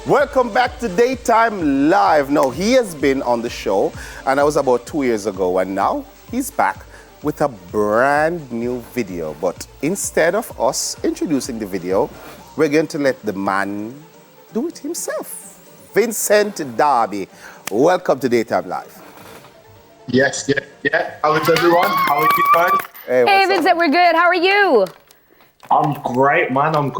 Welcome back to Daytime Live. Now, he has been on the show, and that was about 2 years ago, and now he's back with a brand new video. But instead of us introducing the video, we're going to let the man do it himself. Vincent Darby, welcome to Daytime Live. Yes. How is everyone? How are you guys? Hey Vincent, we're good. How are you? I'm great, man. I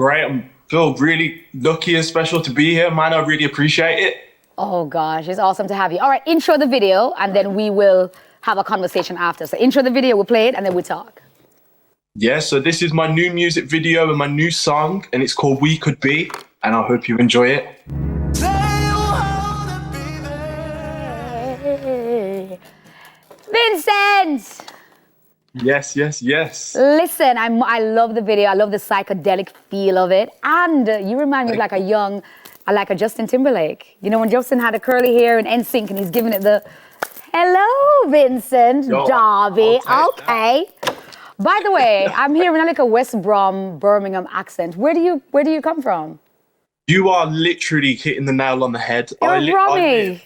feel really lucky and special to be here, man. I really appreciate it. Oh gosh, it's awesome to have you. All right, intro the video and then we will have a conversation after. So intro the video, we'll play it and then we'll talk. Yeah, so this is my new music video and my new song, and it's called We Could Be, and I hope you enjoy it. Vincent! Yes. Listen, I love the video. I love the psychedelic feel of it. And you remind me of like a Justin Timberlake. You know, when Justin had the curly hair and NSYNC and he's giving it the, hello, Vincent Darby. Okay. By the way, I'm hearing like a West Brom, Birmingham accent. Where do you come from? You are literally hitting the nail on the head. You're Romy.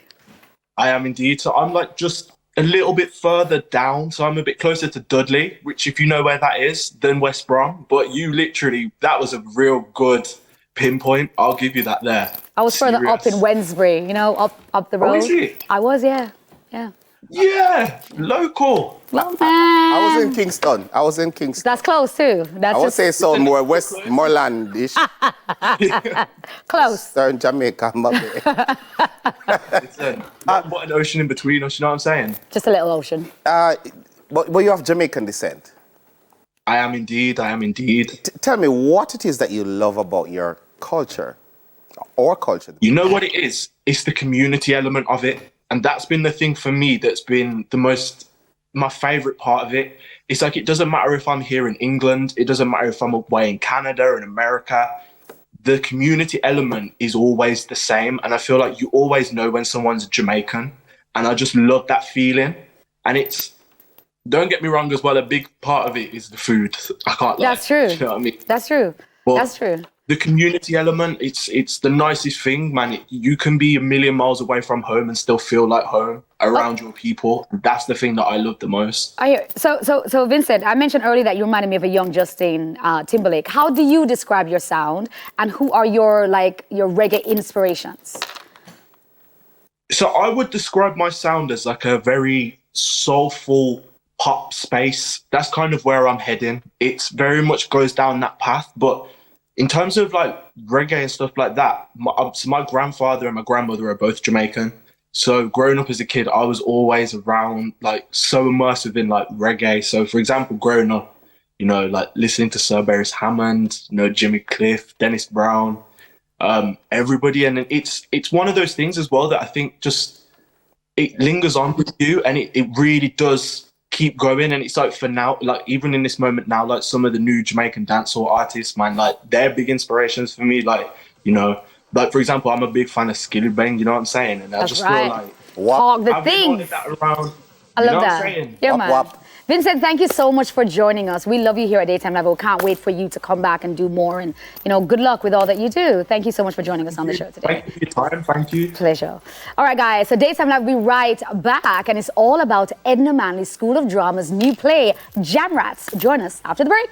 I am indeed. So I'm like just a little bit further down, so I'm a bit closer to Dudley, which if you know where that is, than West Brom. But you literally, that was a real good pinpoint. I'll give you that there. I was further up in Wednesbury, you know, up the road. Oh, is it? I was, yeah. Yeah, local. Well, I was in Kingston. That's close too. I would say so, more Westmoreland-ish. Close. Southern Jamaica, Listen, what an ocean in between us, you know what I'm saying? Just a little ocean. But you have Jamaican descent. I am indeed. Tell me what it is that you love about your culture, or culture. You know what it is? It's the community element of it. And that's been the thing for me that's been my favorite part of it. It's like, it doesn't matter if I'm here in England, it doesn't matter if I'm away in Canada or in America. The community element is always the same. And I feel like you always know when someone's Jamaican. And I just love that feeling. And don't get me wrong as well, a big part of it is the food. I can't lie. That's true. You know what I mean? That's true. That's true. The community element, it's the nicest thing, man. You can be a million miles away from home and still feel like home around your people. That's the thing that I love the most. I hear. So Vincent, I mentioned earlier that you reminded me of a young Justin Timberlake. How do you describe your sound, and who are your reggae inspirations? So I would describe my sound as like a very soulful pop space. That's kind of where I'm heading. It's very much goes down that path, but in terms of like reggae and stuff like that, my grandfather and my grandmother are both Jamaican. So growing up as a kid, I was always around, like so immersive in like reggae. So for example, growing up, you know, like listening to Sir Beres Hammond, you know, Jimmy Cliff, Dennis Brown, everybody. And it's one of those things as well that I think just, it lingers on with you, and it really does keep going. And it's like, for now, like even in this moment now, like some of the new Jamaican dancehall artists, man, like they're big inspirations for me. Like, you know, like for example, I'm a big fan of Skilly Bang, you know what I'm saying? And I just feel like talk the thing. I love that. Yeah, man. Vincent, thank you so much for joining us. We love you here at Daytime Live. We can't wait for you to come back and do more. And, you know, good luck with all that you do. Thank you so much for joining us on the show today. Thank you for your time. Thank you. Pleasure. All right, guys. So Daytime Live, we'll be right back. And it's all about Edna Manley's School of Drama's new play, Jam Rats. Join us after the break.